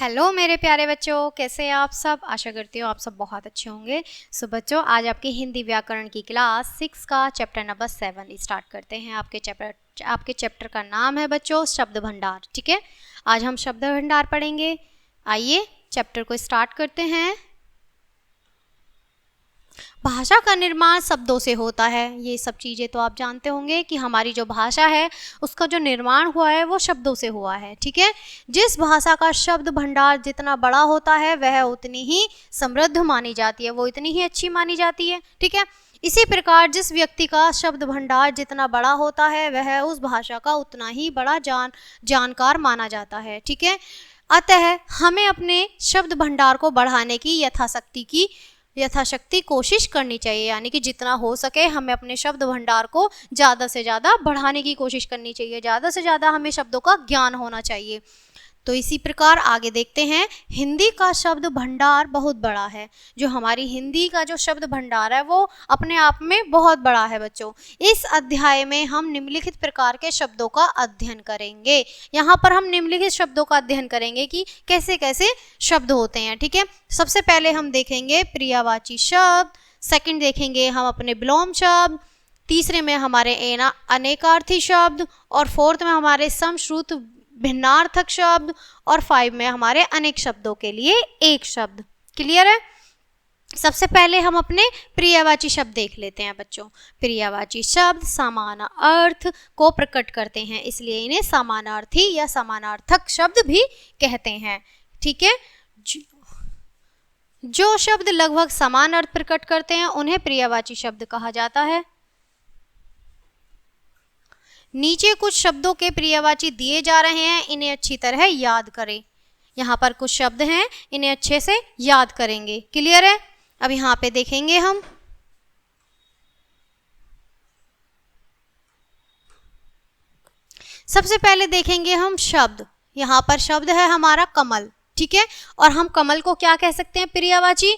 Hello मेरे प्यारे बच्चों, कैसे हैं आप सब। आशा करती हूँ आप सब बहुत अच्छे होंगे। सो बच्चों, आज आपकी हिंदी व्याकरण की क्लास 6 का चैप्टर नंबर 7 स्टार्ट करते हैं। आपके चैप्टर का नाम है बच्चों शब्द भंडार। ठीक है, आज हम शब्द भंडार पढ़ेंगे। आइए चैप्टर को स्टार्ट करते हैं। भाषा का निर्माण शब्दों से होता है। ये सब चीज़ें तो आप जानते होंगे कि हमारी जो भाषा है उसका जो निर्माण हुआ है वो शब्दों से हुआ है। ठीक है, जिस भाषा का शब्द भंडार जितना बड़ा होता है वह उतनी ही समृद्ध मानी जाती है, वो इतनी ही अच्छी मानी जाती है। ठीक है, इसी प्रकार जिस व्यक्ति का शब्द भंडार जितना बड़ा होता है वह उस भाषा का उतना ही बड़ा जानकार माना जाता है। ठीक है, अतः हमें अपने शब्द भंडार को बढ़ाने की यथाशक्ति कोशिश करनी चाहिए, यानी कि जितना हो सके हमें अपने शब्द भंडार को ज़्यादा से ज़्यादा बढ़ाने की कोशिश करनी चाहिए, ज़्यादा से ज़्यादा हमें शब्दों का ज्ञान होना चाहिए। तो इसी प्रकार आगे देखते हैं। हिंदी का शब्द भंडार बहुत बड़ा है। जो हमारी हिंदी का जो शब्द भंडार है वो अपने आप में बहुत बड़ा है बच्चों। इस अध्याय में हम निम्नलिखित प्रकार के शब्दों का अध्ययन करेंगे। यहाँ पर हम निम्नलिखित शब्दों का अध्ययन करेंगे कि कैसे कैसे शब्द होते हैं। ठीक है, सबसे पहले हम देखेंगे प्रियवाची शब्द, सेकंड देखेंगे हम अपने विलोम शब्द, तीसरे में हमारे अनेकार्थी शब्द, और फोर्थ में हमारे समश्रुत भिन्नार्थक शब्द, और 5 में हमारे अनेक शब्दों के लिए एक शब्द। क्लियर है। सबसे पहले हम अपने प्रियवाची शब्द देख लेते हैं बच्चों। प्रियवाची शब्द समान अर्थ को प्रकट करते हैं, इसलिए इन्हें समानार्थी या समानार्थक शब्द भी कहते हैं। ठीक है, जो शब्द लगभग समान अर्थ प्रकट करते हैं उन्हें प्रियवाची शब्द कहा जाता है। नीचे कुछ शब्दों के प्रियवाची दिए जा रहे हैं, इन्हें अच्छी तरह याद करें। यहाँ पर कुछ शब्द हैं, इन्हें अच्छे से याद करेंगे। क्लियर है। अब यहाँ पे देखेंगे हम सबसे पहले देखेंगे हम शब्द। यहाँ पर शब्द है हमारा कमल। ठीक है, और हम कमल को क्या कह सकते हैं? प्रियवाची।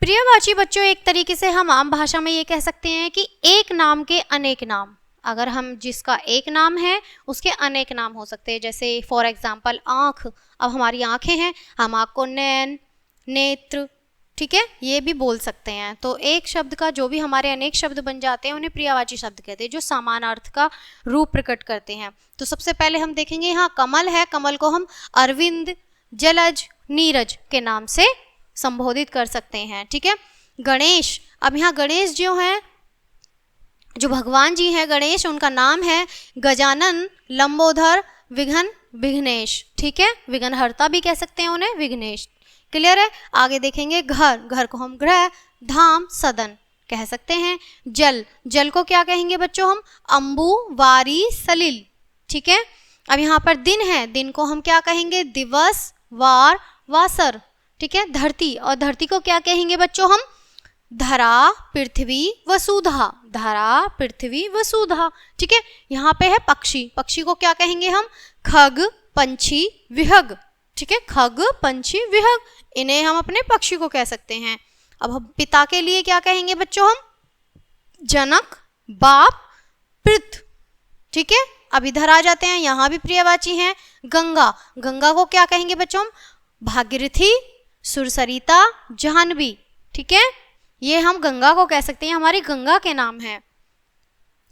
प्रियवाची बच्चों एक तरीके से हम आम भाषा में ये कह सकते हैं कि एक नाम के अनेक नाम। अगर हम जिसका एक नाम है उसके अनेक नाम हो सकते हैं। जैसे फॉर एग्जाम्पल आँख। अब हमारी आँखें हैं, हम आँख को नैन, नेत्र, ठीक है, ये भी बोल सकते हैं। तो एक शब्द का जो भी हमारे अनेक शब्द बन जाते हैं उन्हें प्रियवाची शब्द कहते हैं, जो समान अर्थ का रूप प्रकट करते हैं। तो सबसे पहले हम देखेंगे यहाँ कमल है। कमल को हम अरविंद, जलज, नीरज के नाम से संबोधित कर सकते हैं। ठीक है, गणेश। अब यहाँ गणेश जो हैं, जो भगवान जी हैं गणेश, उनका नाम है गजानन, लंबोदर, विघ्न, विघ्नेश। ठीक है, विघ्नहर्ता भी कह सकते हैं उन्हें, विघ्नेश। क्लियर है। आगे देखेंगे घर। घर को हम गृह, धाम, सदन कह सकते हैं। जल। जल को क्या कहेंगे बच्चों? हम अंबु, वारी, सलिल। ठीक है, अब यहाँ पर दिन है। दिन को हम क्या कहेंगे? दिवस, वार, वासर। ठीक है, धरती। और धरती को क्या कहेंगे बच्चों? हम धरा, पृथ्वी, वसुधा। धरा, पृथ्वी, वसुधा। ठीक है, यहाँ पे है पक्षी। पक्षी को क्या कहेंगे हम? खग, पंछी, विहग। ठीक है, खग, पंछी, विहग, इन्हें हम अपने पक्षी को कह सकते हैं। अब हम पिता के लिए क्या कहेंगे बच्चों? हम जनक, बाप, पृथ। ठीक है, अब इधर आ जाते हैं, यहाँ भी प्रियवाची हैं। गंगा। गंगा को क्या कहेंगे बच्चों? हम भागीरथी, सुरसरिता, जाह्नवी। ठीक है, ये हम गंगा को कह सकते हैं, हमारी गंगा के नाम है।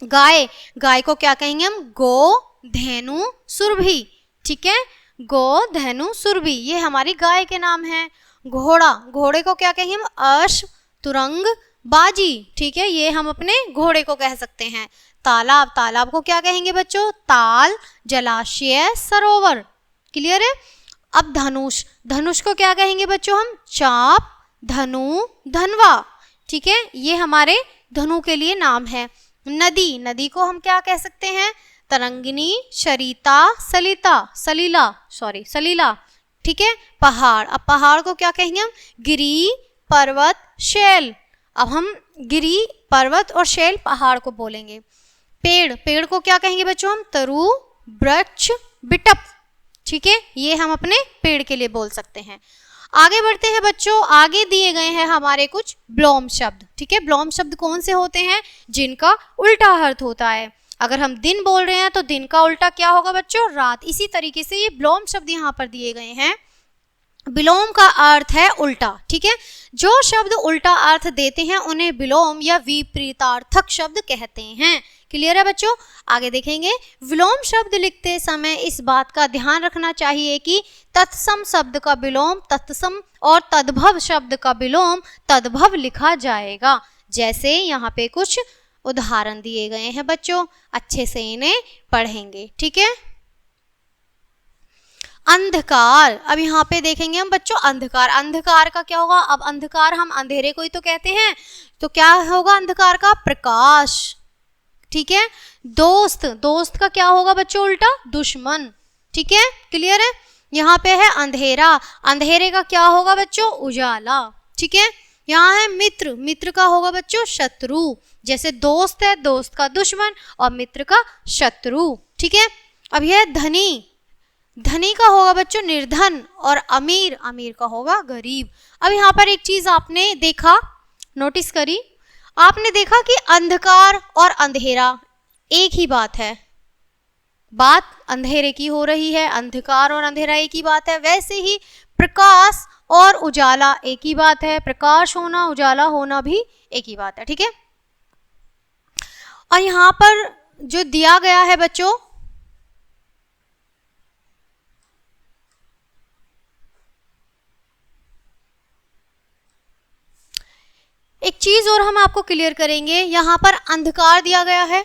गाय। गाय को क्या कहेंगे हम? गो, धेनु, सुरभि। ठीक है, गो, धेनु, सुरभि, ये हमारी गाय के नाम है। घोड़ा। घोड़े को क्या कहेंगे हम? अश्व, तुरंग, बाजी। ठीक है, ये हम अपने घोड़े को कह सकते हैं। तालाब। तालाब को क्या कहेंगे बच्चों? ताल, जलाशय, सरोवर। क्लियर है। अब धनुष। धनुष को क्या कहेंगे बच्चों? हम चाप, धनु, धनवा। ठीक है, ये हमारे धनु के लिए नाम है। नदी। नदी को हम क्या कह सकते हैं? तरंगिनी, शरीता, सलिता, सलीला। ठीक है, पहाड़। अब पहाड़ को क्या कहेंगे हम? गिरी, पर्वत, शैल। अब हम गिरी, पर्वत और शैल पहाड़ को बोलेंगे। पेड़। पेड़ को क्या कहेंगे बच्चों? हम तरु, वृक्ष, बिटप। ठीक है, ये हम अपने पेड़ के लिए बोल सकते हैं। आगे बढ़ते हैं बच्चों। आगे दिए गए हैं हमारे कुछ विलोम शब्द। ठीक है, विलोम शब्द कौन से होते हैं? जिनका उल्टा अर्थ होता है। अगर हम दिन बोल रहे हैं तो दिन का उल्टा क्या होगा बच्चों? रात। इसी तरीके से ये विलोम शब्द यहाँ पर दिए गए हैं। विलोम का अर्थ है उल्टा, ठीक है। जो शब्द उल्टा अर्थ देते हैं उन्हें विलोम या विपरीतार्थक शब्द कहते हैं। क्लियर है बच्चों? आगे देखेंगे। विलोम शब्द लिखते समय इस बात का ध्यान रखना चाहिए कि तत्सम शब्द का विलोम तत्सम और तद्भव शब्द का विलोम तद्भव लिखा जाएगा। जैसे यहाँ पे कुछ उदाहरण दिए गए हैं बच्चों, अच्छे से इन्हें पढ़ेंगे, ठीक है। अंधकार, अब यहाँ पे देखेंगे हम बच्चों अंधकार। अंधकार का क्या होगा? अब अंधकार हम अंधेरे को ही तो कहते हैं, तो क्या होगा अंधकार का? प्रकाश, ठीक है। दोस्त, दोस्त का क्या होगा बच्चों? उल्टा दुश्मन, ठीक है। क्लियर है? यहाँ पे है अंधेरा, अंधेरे का क्या होगा बच्चों? उजाला, ठीक है। यहाँ है मित्र, मित्र का होगा बच्चों शत्रु। जैसे दोस्त है, दोस्त का दुश्मन और मित्र का शत्रु, ठीक है। अब यह धनी, धनी का होगा बच्चों निर्धन और अमीर, अमीर का होगा गरीब। अब यहाँ पर एक चीज आपने देखा, नोटिस करी, आपने देखा कि अंधकार और अंधेरा एक ही बात है, बात अंधेरे की हो रही है, अंधकार और अंधेरा एक ही बात है। वैसे ही प्रकाश और उजाला एक ही बात है, प्रकाश होना उजाला होना भी एक ही बात है, ठीक है। और यहाँ पर जो दिया गया है बच्चों, एक चीज और हम आपको क्लियर करेंगे। यहाँ पर अंधकार दिया गया है,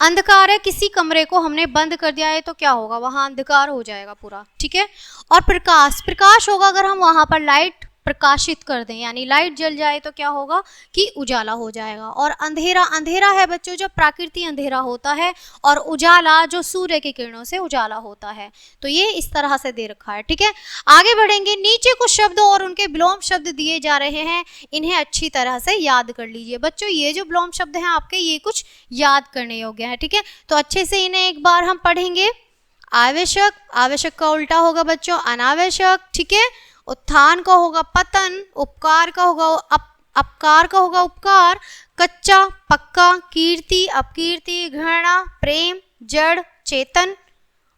अंधकार है, किसी कमरे को हमने बंद कर दिया है तो क्या होगा? वहां अंधकार हो जाएगा पूरा, ठीक है। और प्रकाश, प्रकाश होगा अगर हम वहां पर लाइट प्रकाशित कर दें, यानी लाइट जल जाए तो क्या होगा कि उजाला हो जाएगा। और अंधेरा, अंधेरा है बच्चों जो प्राकृतिक अंधेरा होता है, और उजाला जो सूर्य की किरणों से उजाला होता है। तो ये इस तरह से दे रखा है, ठीक है। आगे बढ़ेंगे। नीचे कुछ शब्द और उनके विलोम शब्द दिए जा रहे हैं, इन्हें अच्छी तरह से याद कर लीजिए बच्चों। ये जो विलोम शब्द हैं आपके, ये कुछ याद करने योग्य है, ठीक है। तो अच्छे से इन्हें एक बार हम पढ़ेंगे। आवश्यक, आवश्यक का उल्टा होगा बच्चों अनावश्यक, ठीक है। उत्थान का होगा पतन, उपकार का होगा अपकार का होगा उपकार, कच्चा पक्का, कीर्ति अपकीर्ति, घृणा प्रेम, जड़ चेतन,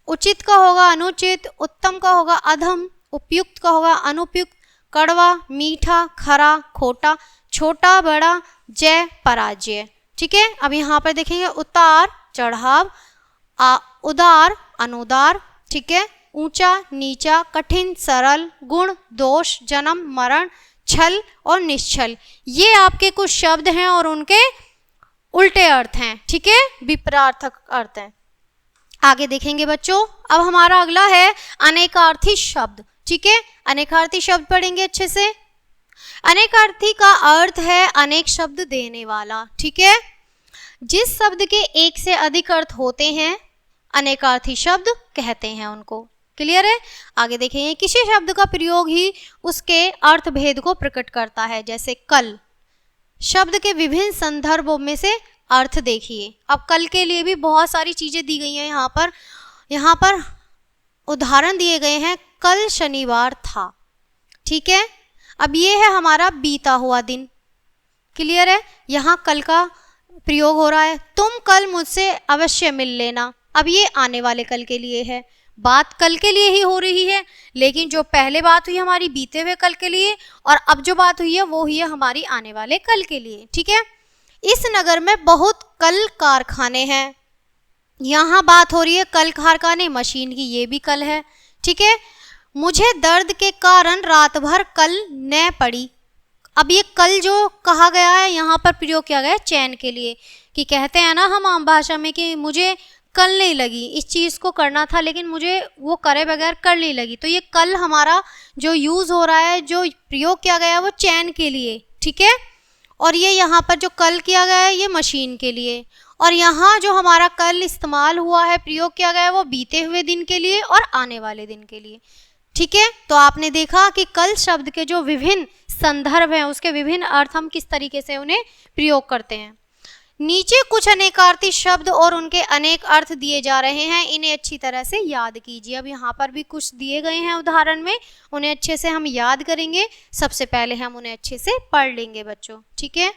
उचित का होगा अनुचित, उत्तम का होगा अधम, उपयुक्त का होगा अनुपयुक्त, कड़वा मीठा, खरा खोटा, छोटा बड़ा, जय पराजय, ठीक है। अब यहाँ पर देखेंगे उतार चढ़ाव, उदार अनुदार, ठीक है। ऊंचा नीचा, कठिन सरल, गुण दोष, जन्म मरण, छल और निश्छल, ये आपके कुछ शब्द हैं और उनके उल्टे अर्थ हैं, ठीक है, विपरीतार्थक अर्थ हैं। आगे देखेंगे बच्चों। अब हमारा अगला है अनेकार्थी शब्द, ठीक है। अनेकार्थी शब्द पढ़ेंगे अच्छे से। अनेकार्थी का अर्थ है अनेक शब्द देने वाला, ठीक है। जिस शब्द के एक से अधिक अर्थ होते हैं अनेकार्थी शब्द कहते हैं उनको। क्लियर है? आगे देखेंगे। किसी शब्द का प्रयोग ही उसके अर्थ भेद को प्रकट करता है। जैसे कल, शब्द के विभिन्न संदर्भों में से अर्थ देखिए। अब कल के लिए भी बहुत सारी चीजें दी गई हैं यहाँ पर उदाहरण दिए गए हैं। कल शनिवार था, ठीक है। अब ये है हमारा बीता हुआ दिन। क्लियर है? यहाँ कल का प्रयोग हो रहा है। तुम कल मुझसे अवश्य मिल लेना। अब ये आने वाले कल के लिए है, बात कल के लिए ही हो रही है, लेकिन जो पहले बात हुई हमारी बीते हुए कल के लिए, और अब जो बात हुई है वो हुई है हमारी आने वाले कल के लिए, ठीक है। इस नगर में बहुत कल कारखाने हैं। यहाँ बात हो रही है कल कारखाने मशीन की, ये भी कल है, ठीक है। मुझे दर्द के कारण रात भर कल न पड़ी। अब ये कल जो कहा गया है यहाँ पर प्रयोग किया गया है चैन के लिए, कि कहते हैं ना हम आम भाषा में कि मुझे कल नहीं लगी, इस चीज़ को करना था लेकिन मुझे वो करे बगैर कल नहीं लगी। तो ये कल हमारा जो यूज़ हो रहा है, जो प्रयोग किया गया है वो चैन के लिए, ठीक है। और ये यहाँ पर जो कल किया गया है ये मशीन के लिए, और यहाँ जो हमारा कल इस्तेमाल हुआ है, प्रयोग किया गया है, वो बीते हुए दिन के लिए और आने वाले दिन के लिए, ठीक है। तो आपने देखा कि कल शब्द के जो विभिन्न संदर्भ हैं उसके विभिन्न अर्थ हम किस तरीके से उन्हें प्रयोग करते हैं। नीचे कुछ अनेकार्थी शब्द और उनके अनेक अर्थ दिए जा रहे हैं, इन्हें अच्छी तरह से याद कीजिए। अब यहाँ पर भी कुछ दिए गए हैं उदाहरण में, उन्हें अच्छे से हम याद करेंगे। सबसे पहले हम उन्हें अच्छे से पढ़ लेंगे बच्चों, ठीक है।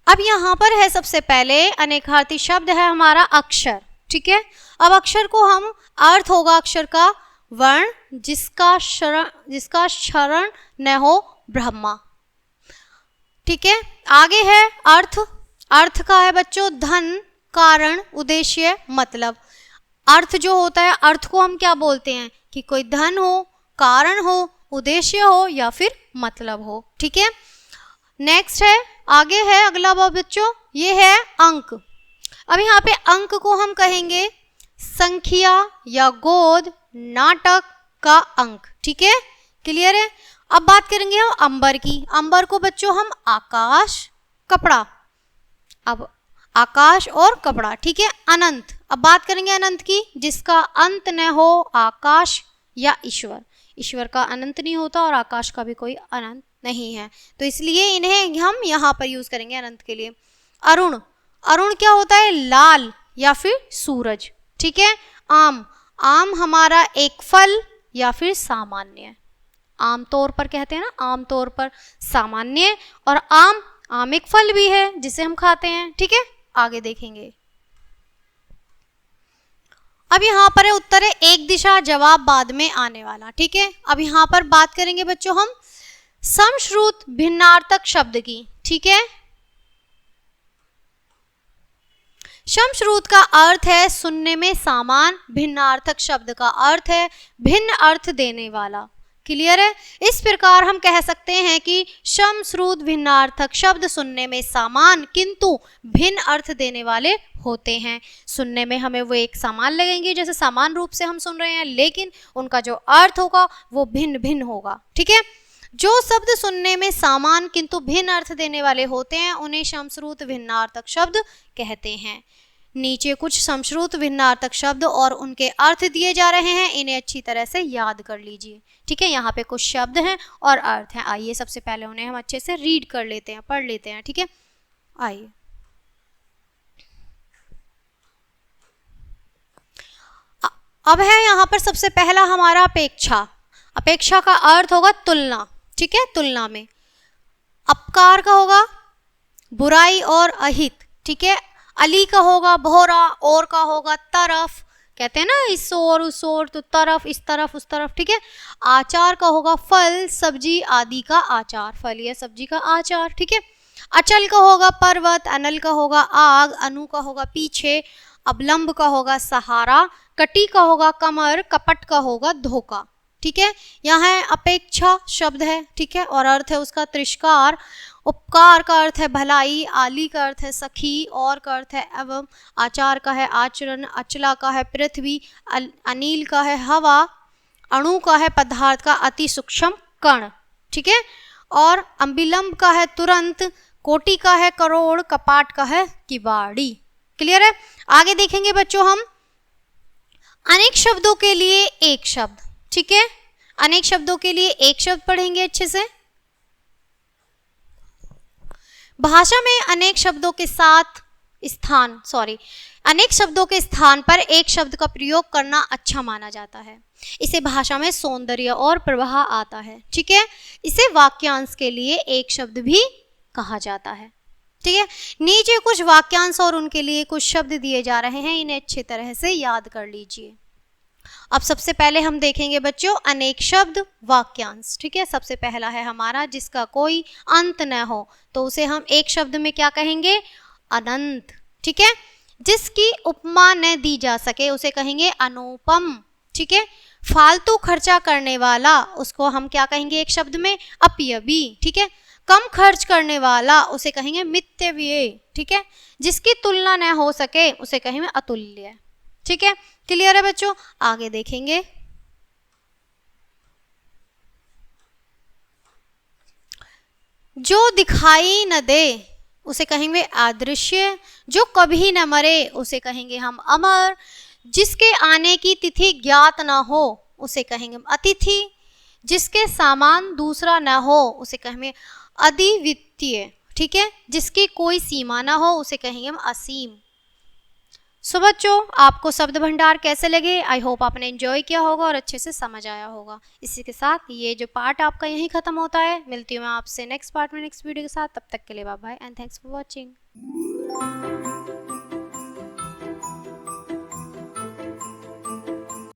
अब यहाँ पर है सबसे पहले अनेकार्थी शब्द है हमारा अक्षर, ठीक है। अब अक्षर को हम, अर्थ होगा अक्षर का वर्ण जिसका शरण न हो ब्रह्मा। ठीक है, आगे है अर्थ। अर्थ का है बच्चों धन, कारण, उद्देश्य, मतलब। अर्थ जो होता है, अर्थ को हम क्या बोलते हैं कि कोई धन हो, कारण हो, उद्देश्य हो या फिर मतलब हो। ठीक है, नेक्स्ट है, आगे है अगला बच्चों, ये है अंक। अब यहाँ पे अंक को हम कहेंगे संख्या या गोद, नाटक का अंक। ठीक है, क्लियर है। अब बात करेंगे हम अंबर की। अंबर को बच्चों हम आकाश, कपड़ा, अब आकाश और कपड़ा। ठीक है, अनंत। अब बात करेंगे अनंत की, जिसका अंत न हो, आकाश या ईश्वर। ईश्वर का अनंत नहीं होता और आकाश का भी कोई अनंत नहीं है, तो इसलिए इन्हें हम यहाँ पर यूज करेंगे अनंत के लिए। अरुण, अरुण क्या होता है, लाल या फिर सूरज। ठीक है, आम, आम हमारा एक फल या फिर सामान्य, आम तौर पर कहते हैं ना, आम तौर पर, सामान्य, और आम, आम एक फल भी है जिसे हम खाते हैं। ठीक है, आगे देखेंगे। अब यहाँ पर है उत्तर है एक दिशा, जवाब बाद में आने वाला। ठीक है, अब यहाँ पर बात करेंगे बच्चों हम समश्रुत भिन्नार्थक शब्द की। ठीक है, समश्रुत का अर्थ है सुनने में समान, भिन्नार्थक शब्द का अर्थ है भिन्न अर्थ देने वाला। क्लियर है। इस प्रकार हम कह सकते हैं कि समश्रुत भिन्नार्थक शब्द सुनने में समान किंतु भिन्न अर्थ देने वाले होते हैं। सुनने में हमें वो एक समान लगेंगे, जैसे समान रूप से हम सुन रहे हैं, लेकिन उनका जो अर्थ होगा वो भिन्न भिन्न होगा। ठीक है, जो शब्द सुनने में समान किंतु भिन्न अर्थ देने वाले होते हैं उन्हें समश्रुत भिन्नार्थक शब्द कहते हैं। नीचे कुछ समश्रुत भिन्नार्थक शब्द और उनके अर्थ दिए जा रहे हैं, इन्हें अच्छी तरह से याद कर लीजिए। ठीक है, यहाँ पे कुछ शब्द हैं और अर्थ हैं। आइए सबसे पहले उन्हें हम अच्छे से रीड कर लेते हैं, पढ़ लेते हैं। ठीक है, आइए। अब है यहाँ पर सबसे पहला हमारा अपेक्षा। अपेक्षा का अर्थ होगा तुलना। ठीक है, तुलना में। अपकार का होगा बुराई और अहित। ठीक है, अली का होगा भौरा, और का होगा तरफ, कहते हैं ना इस ओर उस ओर, तो तरफ, इस तरफ, उस तरफ। ठीक है, आचार का होगा फल, सब्जी आदि का आचार, फल या सब्जी का आचार। ठीक है, अचल का होगा पर्वत, अनल का होगा आग, अनु का होगा पीछे, अवलंब का होगा सहारा, कटी का होगा कमर, कपट का होगा धोखा। ठीक है, यहाँ अपेक्षा शब्द है। ठीक है, और अर्थ है उसका तिरस्कार। उपकार का अर्थ है भलाई, आली का अर्थ है सखी, और का अर्थ है एवं, आचार का है आचरण, अचला का है पृथ्वी, अनिल का है हवा, अणु का है पदार्थ का अति सूक्ष्म कण। ठीक है, और अम्बिलंब का है तुरंत, कोटि का है करोड़, कपाट का है किवाड़ी। क्लियर है। आगे देखेंगे बच्चों हम अनेक शब्दों के लिए एक शब्द। ठीक है, अनेक शब्दों के लिए एक शब्द पढ़ेंगे अच्छे से। भाषा में अनेक शब्दों के स्थान पर एक शब्द का प्रयोग करना अच्छा माना जाता है। इसे भाषा में सौंदर्य और प्रवाह आता है। ठीक है, इसे वाक्यांश के लिए एक शब्द भी कहा जाता है। ठीक है, नीचे कुछ वाक्यांश और उनके लिए कुछ शब्द दिए जा रहे हैं, इन्हें अच्छी तरह से याद कर लीजिए। अब सबसे पहले हम देखेंगे बच्चों अनेक शब्द वाक्यांश। ठीक है, सबसे पहला है हमारा जिसका कोई अंत न हो, तो उसे हम एक शब्द में क्या कहेंगे, अनंत। ठीक है, जिसकी उपमा न दी जा सके उसे कहेंगे अनुपम। ठीक है, फालतू खर्चा करने वाला उसको हम क्या कहेंगे एक शब्द में, अपव्ययी। ठीक है, कम खर्च करने वाला उसे कहेंगे मितव्ययी। ठीक है, जिसकी तुलना न हो सके उसे कहेंगे अतुल्य। ठीक है, क्लियर है बच्चों। आगे देखेंगे जो दिखाई न दे उसे कहेंगे अदृश्य, जो कभी न मरे उसे कहेंगे हम अमर, जिसके आने की तिथि ज्ञात न हो उसे कहेंगे अतिथि, जिसके सामान दूसरा न हो उसे कहेंगे अद्वितीय। ठीक है, जिसकी कोई सीमा ना हो उसे कहेंगे हम असीम। सो बच्चों आपको शब्द भंडार कैसे लगे, आई होप आपने एंजॉय किया होगा और अच्छे से समझ आया होगा। इसी के साथ ये जो पार्ट आपका यहीं खत्म होता है। मिलती हूँ मैं आपसे नेक्स्ट पार्ट में नेक्स्ट वीडियो के साथ। तब तक के लिए bye bye and thanks for watching.